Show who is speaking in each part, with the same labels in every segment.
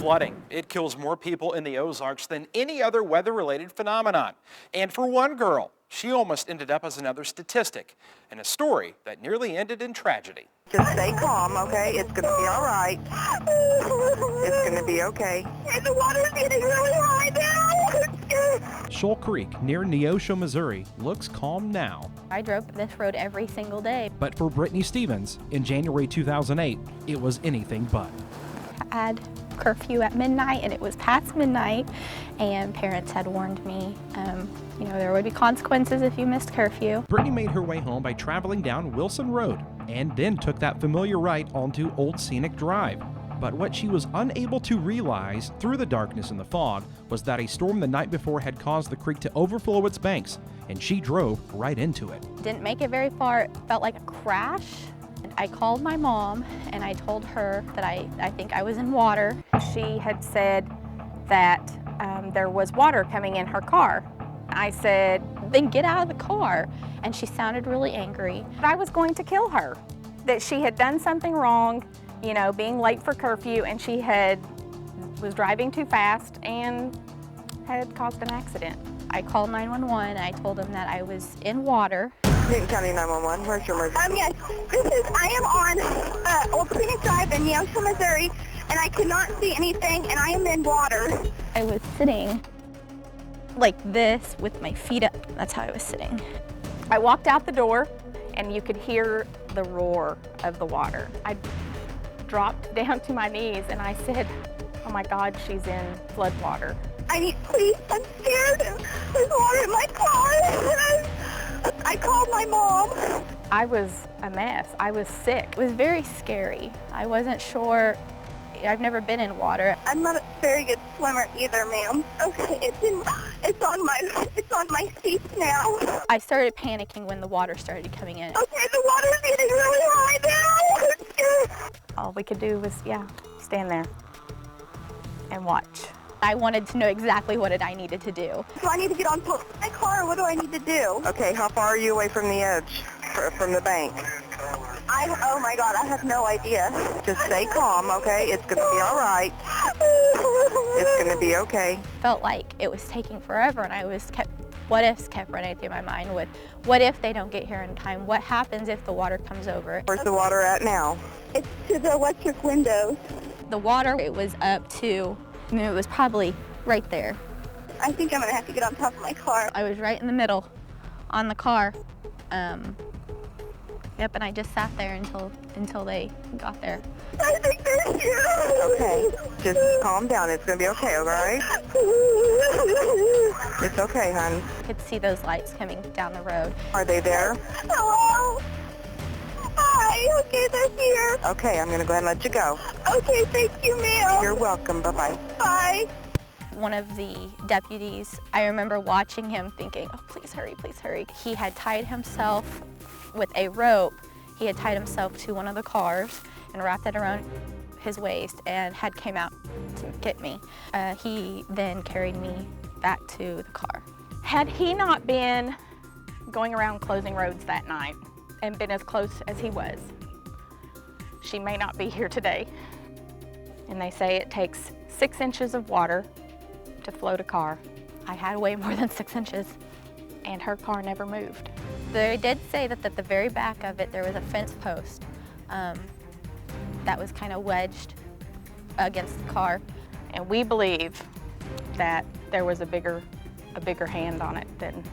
Speaker 1: Flooding. It kills more people in the Ozarks than any other weather-related phenomenon. And for one girl, she almost ended up as another statistic in a story that nearly ended in tragedy.
Speaker 2: Just stay calm, okay? It's going to be all right. It's going to be okay. And the water's getting really high now.
Speaker 3: Shoal Creek near Neosho, Missouri looks calm now.
Speaker 4: I drove this road every single day.
Speaker 3: But for Brittany Stevens, in January 2008, it was anything but.
Speaker 4: I had curfew at midnight, and it was past midnight, and parents had warned me, there would be consequences if you missed curfew.
Speaker 3: Brittany made her way home by traveling down Wilson Road and then took that familiar right onto Old Scenic Drive. But what she was unable to realize through the darkness and the fog was that a storm the night before had caused the creek to overflow its banks, and she drove right into it.
Speaker 4: Didn't make it very far. It felt like a crash. I called my mom and I told her that I think I was in water. She had said that there was water coming in her car. I said, then get out of the car. And she sounded really angry. I was going to kill her, that she had done something wrong, being late for curfew, and she was driving too fast and had caused an accident. I called 911. I told them that I was in water.
Speaker 2: Newton County 911, where's your emergency?
Speaker 5: Yes, I am on Old Scenic Drive in Neosho, Missouri, and I cannot see anything, and I am in water.
Speaker 4: I was sitting like this with my feet up. That's how I was sitting. I walked out the door, and you could hear the roar of the water. I dropped down to my knees, and I said, oh my God, she's in flood water.
Speaker 5: Please, I'm scared. There's water in my car. I called my mom.
Speaker 4: I was a mess. I was sick. It was very scary. I wasn't sure. I've never been in water.
Speaker 5: I'm not a very good swimmer either, ma'am. Okay, it's on my feet now.
Speaker 4: I started panicking when the water started coming in.
Speaker 5: Okay, the water's getting really high now.
Speaker 4: All we could do was, stand there and watch. I wanted to know exactly what I needed to do.
Speaker 5: Do I need to get on my car, or what do I need to do?
Speaker 2: Okay, how far are you away from the edge, from the bank?
Speaker 5: Oh my God, I have no idea.
Speaker 2: Just stay calm, okay? It's going to be all right. It's going to be okay.
Speaker 4: Felt like it was taking forever, and what ifs kept running through my mind with, what if they don't get here in time? What happens if the water comes over?
Speaker 2: Where's the water at now?
Speaker 5: It's to the electric windows.
Speaker 4: The water, it was up to, it was probably right there.
Speaker 5: I think I'm going to have to get on top of my car.
Speaker 4: I was right in the middle on the car. And I just sat there until they got there.
Speaker 5: I think they're here.
Speaker 2: Okay, just calm down. It's going to be okay, all right? It's okay, hon.
Speaker 4: I could see those lights coming down the road.
Speaker 2: Are they there?
Speaker 5: Hello? Hi, okay, they're here.
Speaker 2: Okay, I'm going to go ahead and let you go.
Speaker 5: Okay, thank you, ma'am.
Speaker 2: You're welcome. Bye-bye.
Speaker 5: Bye.
Speaker 4: One of the deputies, I remember watching him thinking, oh, please hurry, please hurry. He had tied himself with a rope. He had tied himself to one of the cars and wrapped it around his waist and had came out to get me. He then carried me back to the car. Had he not been going around closing roads that night and been as close as he was, she may not be here today. And they say it takes 6 inches of water to float a car. I had way more than 6 inches, and her car never moved. They did say that at the very back of it there was a fence post that was kind of wedged against the car, and we believe that there was a bigger hand on it than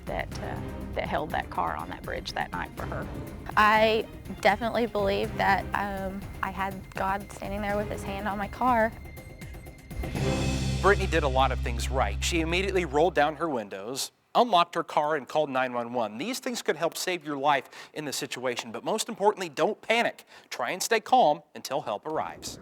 Speaker 4: that held that car on that bridge that night for her. I definitely believe that I had God standing there with his hand on my car.
Speaker 1: Brittany did a lot of things right. She immediately rolled down her windows, unlocked her car, and called 911. These things could help save your life in this situation, but most importantly, don't panic. Try and stay calm until help arrives.